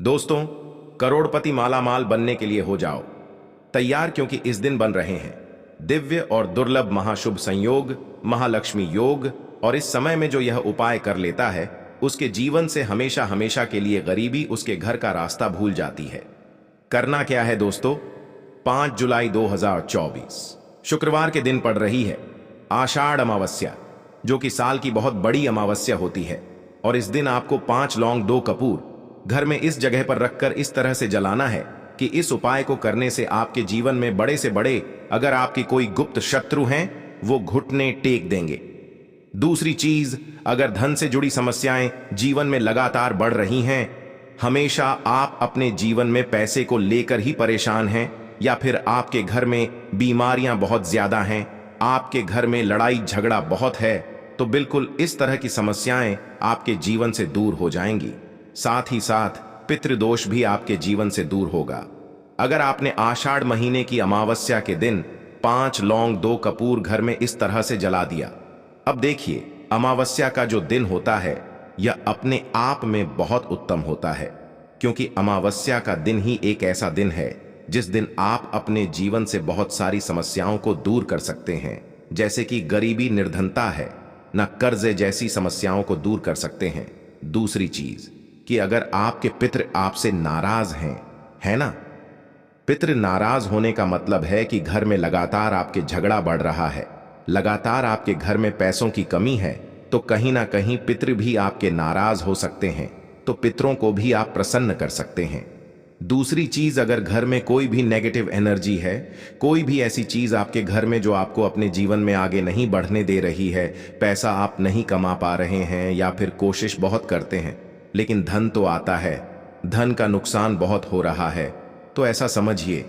दोस्तों, करोड़पति मालामाल बनने के लिए हो जाओ तैयार, क्योंकि इस दिन बन रहे हैं दिव्य और दुर्लभ महाशुभ संयोग, महालक्ष्मी योग। और इस समय में जो यह उपाय कर लेता है उसके जीवन से हमेशा हमेशा के लिए गरीबी उसके घर का रास्ता भूल जाती है। करना क्या है दोस्तों? 5 जुलाई 2024 शुक्रवार के दिन पड़ रही है आषाढ़ अमावस्या, जो कि साल की बहुत बड़ी अमावस्या होती है। और इस दिन आपको 5 लौंग 2 कपूर घर में इस जगह पर रखकर इस तरह से जलाना है कि इस उपाय को करने से आपके जीवन में बड़े से बड़े, अगर आपकी कोई गुप्त शत्रु हैं, वो घुटने टेक देंगे। दूसरी चीज, अगर धन से जुड़ी समस्याएं जीवन में लगातार बढ़ रही हैं, हमेशा आप अपने जीवन में पैसे को लेकर ही परेशान हैं, या फिर आपके घर में बीमारियां बहुत ज्यादा हैं, आपके घर में लड़ाई झगड़ा बहुत है, तो बिल्कुल इस तरह की समस्याएं आपके जीवन से दूर हो जाएंगी। साथ ही साथ पितृदोष भी आपके जीवन से दूर होगा। अगर आपने आषाढ़ महीने की अमावस्या के दिन 5 लौंग 2 कपूर घर में इस तरह से जला दिया। अब देखिए, अमावस्या का जो दिन होता है यह अपने आप में बहुत उत्तम होता है, क्योंकि अमावस्या का दिन ही एक ऐसा दिन है जिस दिन आप अपने जीवन से बहुत सारी समस्याओं को दूर कर सकते हैं, जैसे कि गरीबी, निर्धनता है न कर्जे जैसी समस्याओं को दूर कर सकते हैं। दूसरी चीज कि अगर आपके पितृ आपसे नाराज हैं, है ना? पितृ नाराज होने का मतलब है कि घर में लगातार आपके झगड़ा बढ़ रहा है, लगातार आपके घर में पैसों की कमी है, तो कहीं ना कहीं पितृ भी आपके नाराज हो सकते हैं, तो पितरों को भी आप प्रसन्न कर सकते हैं। दूसरी चीज, अगर घर में कोई भी नेगेटिव एनर्जी है, कोई भी ऐसी चीज आपके घर में जो आपको अपने जीवन में आगे नहीं बढ़ने दे रही है, पैसा आप नहीं कमा पा रहे हैं, या फिर कोशिश बहुत करते हैं लेकिन धन तो आता है, धन का नुकसान बहुत हो रहा है, तो ऐसा समझिए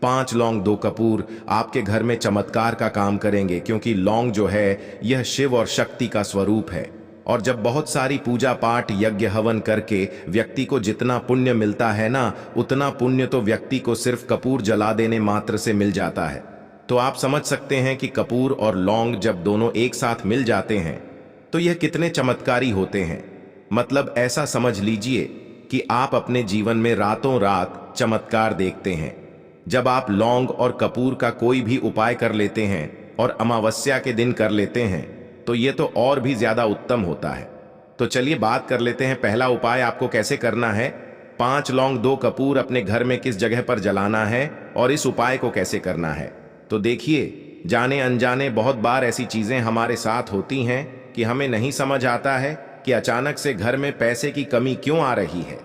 5 लौंग 2 कपूर आपके घर में चमत्कार का काम करेंगे, क्योंकि लौंग जो है यह शिव और शक्ति का स्वरूप है। और जब बहुत सारी पूजा पाठ यज्ञ हवन करके व्यक्ति को जितना पुण्य मिलता है ना, उतना पुण्य तो व्यक्ति को सिर्फ कपूर जला देने मात्र से मिल जाता है। तो आप समझ सकते हैं कि कपूर और लौंग जब दोनों एक साथ मिल जाते हैं तो यह कितने चमत्कारी होते हैं। मतलब ऐसा समझ लीजिए कि आप अपने जीवन में रातों रात चमत्कार देखते हैं। जब आप लौंग और कपूर का कोई भी उपाय कर लेते हैं और अमावस्या के दिन कर लेते हैं, तो ये तो और भी ज्यादा उत्तम होता है। तो चलिए बात कर लेते हैं, पहला उपाय आपको कैसे करना है, 5 लौंग 2 कपूर अपने घर में किस जगह पर जलाना है और इस उपाय को कैसे करना है। तो देखिए, जाने अनजाने बहुत बार ऐसी चीजें हमारे साथ होती हैं कि हमें नहीं समझ आता है कि अचानक से घर में पैसे की कमी क्यों आ रही है,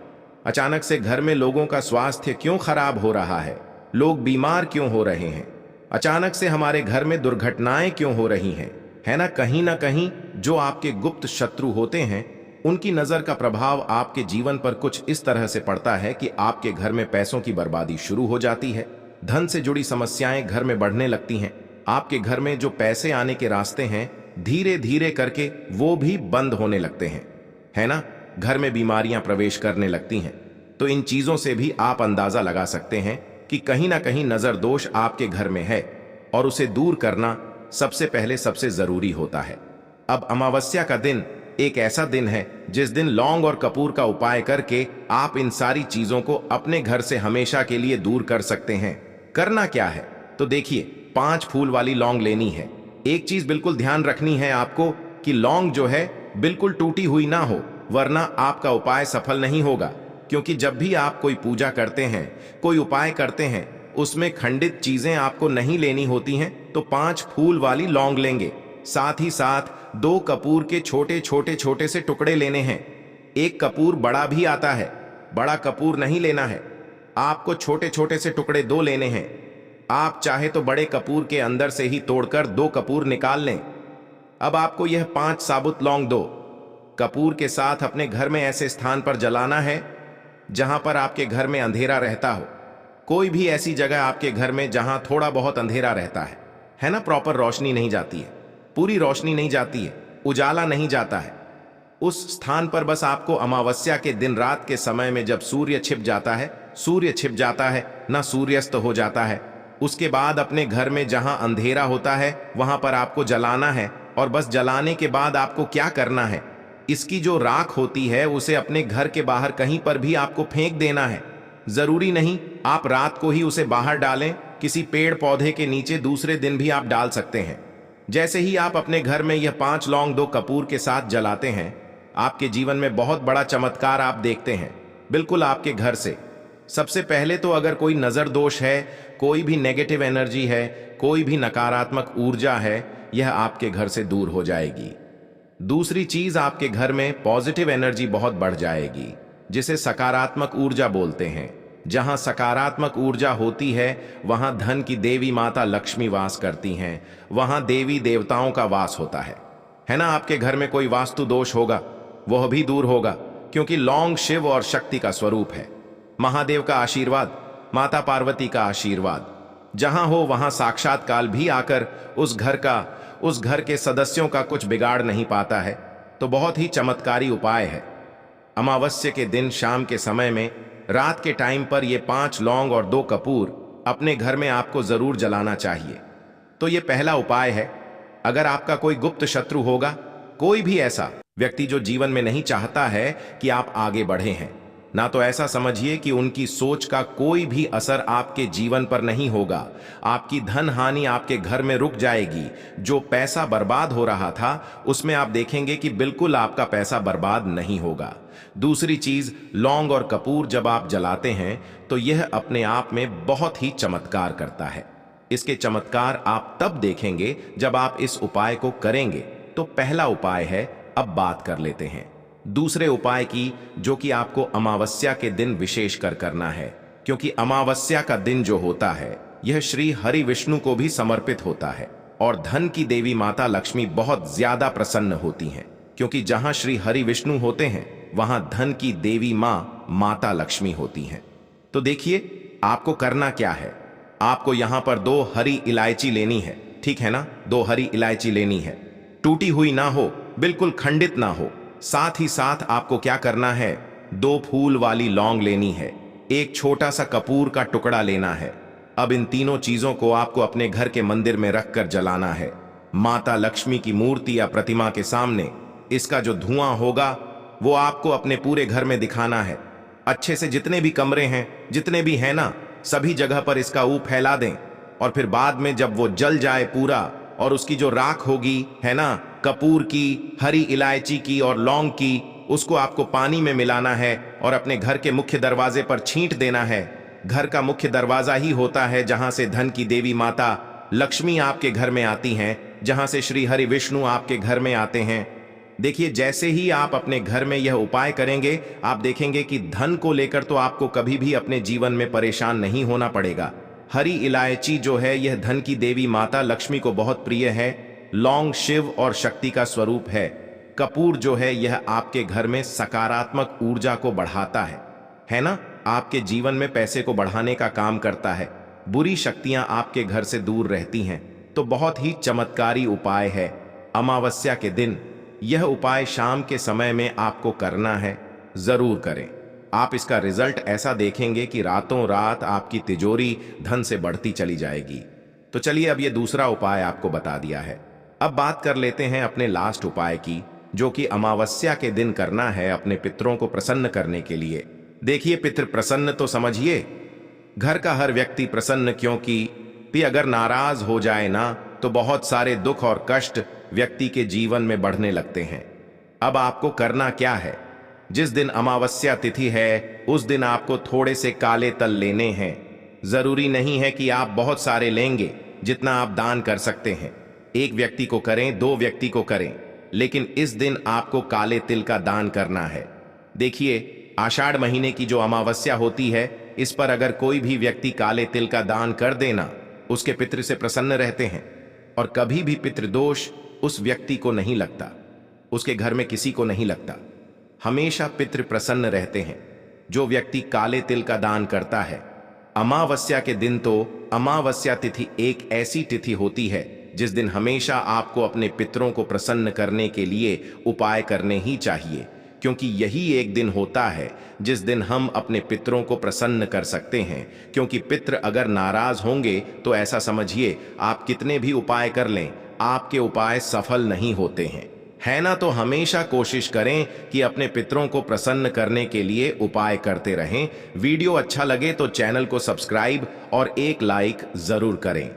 अचानक से घर में लोगों का स्वास्थ्य क्यों खराब हो रहा है, लोग बीमार क्यों हो रहे हैं, अचानक से हमारे घर में दुर्घटनाएं क्यों हो रही हैं, है ना? कहीं ना कहीं जो आपके गुप्त शत्रु होते हैं उनकी नजर का प्रभाव आपके जीवन पर कुछ इस तरह से पड़ता है कि आपके घर में पैसों की बर्बादी शुरू हो जाती है, धन से जुड़ी समस्याएं घर में बढ़ने लगती हैं, आपके घर में जो पैसे आने के रास्ते हैं धीरे धीरे करके वो भी बंद होने लगते हैं, है ना? घर में बीमारियां प्रवेश करने लगती हैं। तो इन चीजों से भी आप अंदाजा लगा सकते हैं कि कहीं ना कहीं नजर दोष आपके घर में है, और उसे दूर करना सबसे पहले सबसे जरूरी होता है। अब अमावस्या का दिन एक ऐसा दिन है जिस दिन लौंग और कपूर का उपाय करके आप इन सारी चीजों को अपने घर से हमेशा के लिए दूर कर सकते हैं। करना क्या है? तो देखिए, 5 फूल वाली लौंग लेनी है। एक चीज बिल्कुल ध्यान रखनी है आपको कि लौंग जो है बिल्कुल टूटी हुई ना हो, वरना आपका उपाय सफल नहीं होगा। क्योंकि जब भी आप कोई पूजा करते हैं, कोई उपाय करते हैं, उसमें खंडित चीजें आपको नहीं लेनी होती हैं। तो 5 फूल वाली लौंग लेंगे, साथ ही साथ 2 कपूर के छोटे छोटे छोटे से टुकड़े लेने हैं। एक कपूर बड़ा भी आता है, बड़ा कपूर नहीं लेना है, आपको छोटे छोटे से टुकड़े 2 लेने हैं। आप चाहे तो बड़े कपूर के अंदर से ही तोड़कर 2 कपूर निकाल लें। अब आपको यह 5 साबुत लौंग 2 कपूर के साथ अपने घर में ऐसे स्थान पर जलाना है जहां पर आपके घर में अंधेरा रहता हो। कोई भी ऐसी जगह आपके घर में जहां थोड़ा बहुत अंधेरा रहता है ना? प्रॉपर रोशनी नहीं जाती है, पूरी रोशनी नहीं जाती है, उजाला नहीं जाता है, उस स्थान पर बस आपको अमावस्या के दिन रात के समय में जब सूर्य छिप जाता है, सूर्य छिप जाता है ना, सूर्यास्त हो जाता है, उसके बाद अपने घर में जहां अंधेरा होता है वहां पर आपको जलाना है। और बस जलाने के बाद आपको क्या करना है, इसकी जो राख होती है उसे अपने घर के बाहर कहीं पर भी आपको फेंक देना है। जरूरी नहीं आप रात को ही उसे बाहर डालें, किसी पेड़ पौधे के नीचे दूसरे दिन भी आप डाल सकते हैं। जैसे ही आप अपने घर में यह 5 लौंग 2 कपूर के साथ जलाते हैं, आपके जीवन में बहुत बड़ा चमत्कार आप देखते हैं, बिल्कुल आपके घर से। सबसे पहले तो अगर कोई नजर दोष है, कोई भी नेगेटिव एनर्जी है, कोई भी नकारात्मक ऊर्जा है, यह आपके घर से दूर हो जाएगी। दूसरी चीज, आपके घर में पॉजिटिव एनर्जी बहुत बढ़ जाएगी, जिसे सकारात्मक ऊर्जा बोलते हैं। जहां सकारात्मक ऊर्जा होती है वहां धन की देवी माता लक्ष्मी वास करती हैं, वहां देवी देवताओं का वास होता है ना। आपके घर में कोई वास्तु दोष होगा वह भी दूर होगा, क्योंकि लौंग शिव और शक्ति का स्वरूप है। महादेव का आशीर्वाद, माता पार्वती का आशीर्वाद जहां हो वहां साक्षात काल भी आकर उस घर के सदस्यों का कुछ बिगाड़ नहीं पाता है। तो बहुत ही चमत्कारी उपाय है। अमावस्या के दिन शाम के समय में, रात के टाइम पर ये 5 लौंग और 2 कपूर अपने घर में आपको जरूर जलाना चाहिए। तो ये पहला उपाय है। अगर आपका कोई गुप्त शत्रु होगा, कोई भी ऐसा व्यक्ति जो जीवन में नहीं चाहता है कि आप आगे बढ़े हैं, ना तो ऐसा समझिए कि उनकी सोच का कोई भी असर आपके जीवन पर नहीं होगा। आपकी धन हानि आपके घर में रुक जाएगी। जो पैसा बर्बाद हो रहा था उसमें आप देखेंगे कि बिल्कुल आपका पैसा बर्बाद नहीं होगा। दूसरी चीज, लौंग और कपूर जब आप जलाते हैं तो यह अपने आप में बहुत ही चमत्कार करता है। इसके चमत्कार आप तब देखेंगे जब आप इस उपाय को करेंगे। तो पहला उपाय है, अब बात कर लेते हैं दूसरे उपाय की, जो कि आपको अमावस्या के दिन विशेष कर करना है। क्योंकि अमावस्या का दिन जो होता है यह श्री हरि विष्णु को भी समर्पित होता है और धन की देवी माता लक्ष्मी बहुत ज्यादा प्रसन्न होती हैं। क्योंकि जहां श्री हरि विष्णु होते हैं वहां धन की देवी मां माता लक्ष्मी होती हैं। तो देखिए आपको करना क्या है। आपको यहां पर 2 हरी इलायची लेनी है, ठीक है ना। 2 हरी इलायची लेनी है, टूटी हुई ना हो, बिल्कुल खंडित ना हो। साथ ही साथ आपको क्या करना है, 2 फूल वाली लौंग लेनी है, 1 छोटा सा कपूर का टुकड़ा लेना है। अब इन तीनों चीजों को आपको अपने घर के मंदिर में रखकर जलाना है, माता लक्ष्मी की मूर्ति या प्रतिमा के सामने। इसका जो धुआं होगा वो आपको अपने पूरे घर में दिखाना है। अच्छे से जितने भी कमरे हैं, जितने भी हैं ना, सभी जगह पर इसका फैला दें। और फिर बाद में जब वो जल जाए पूरा, और उसकी जो राख होगी है ना, कपूर की, हरी इलायची की और लौंग की, उसको आपको पानी में मिलाना है और अपने घर के मुख्य दरवाजे पर छींट देना है। घर का मुख्य दरवाजा ही होता है जहां से धन की देवी माता लक्ष्मी आपके घर में आती हैं, जहां से श्री हरि विष्णु आपके घर में आते हैं। देखिए, जैसे ही आप अपने घर में यह उपाय करेंगे, आप देखेंगे कि धन को लेकर तो आपको कभी भी अपने जीवन में परेशान नहीं होना पड़ेगा। हरी इलायची जो है यह धन की देवी माता लक्ष्मी को बहुत प्रिय है। लौंग शिव और शक्ति का स्वरूप है। कपूर जो है यह आपके घर में सकारात्मक ऊर्जा को बढ़ाता है ना। आपके जीवन में पैसे को बढ़ाने का काम करता है। बुरी शक्तियां आपके घर से दूर रहती हैं। तो बहुत ही चमत्कारी उपाय है। अमावस्या के दिन यह उपाय शाम के समय में आपको करना है, जरूर करें। आप इसका रिजल्ट ऐसा देखेंगे कि रातों रात आपकी तिजोरी धन से बढ़ती चली जाएगी। तो चलिए, अब ये दूसरा उपाय आपको बता दिया है। अब बात कर लेते हैं अपने लास्ट उपाय की, जो कि अमावस्या के दिन करना है अपने पितरों को प्रसन्न करने के लिए। देखिए, पितृ प्रसन्न तो समझिए घर का हर व्यक्ति प्रसन्न, क्योंकि अगर नाराज हो जाए ना तो बहुत सारे दुख और कष्ट व्यक्ति के जीवन में बढ़ने लगते हैं। अब आपको करना क्या है, जिस दिन अमावस्या तिथि है उस दिन आपको थोड़े से काले तल लेने हैं। जरूरी नहीं है कि आप बहुत सारे लेंगे, जितना आप दान कर सकते हैं। 1 व्यक्ति को करें, 2 व्यक्ति को करें, लेकिन इस दिन आपको काले तिल का दान करना है। देखिए, आषाढ़ महीने की जो अमावस्या होती है, इस पर अगर कोई भी व्यक्ति काले तिल का दान कर देना, उसके पितृ से प्रसन्न रहते हैं और कभी भी पितृदोष उस व्यक्ति को नहीं लगता, उसके घर में किसी को नहीं लगता। हमेशा पितृ प्रसन्न रहते हैं जो व्यक्ति काले तिल का दान करता है। अमावस्या के दिन तो अमावस्या तिथि एक ऐसी तिथि होती है जिस दिन हमेशा आपको अपने पितरों को प्रसन्न करने के लिए उपाय करने ही चाहिए, क्योंकि यही एक दिन होता है जिस दिन हम अपने पितरों को प्रसन्न कर सकते हैं। क्योंकि पितृ अगर नाराज होंगे तो ऐसा समझिए आप कितने भी उपाय कर लें, आपके उपाय सफल नहीं होते हैं। है ना। तो हमेशा कोशिश करें कि अपने पितरों को प्रसन्न करने के लिए उपाय करते रहें। वीडियो अच्छा लगे तो चैनल को सब्सक्राइब और एक लाइक जरूर करें।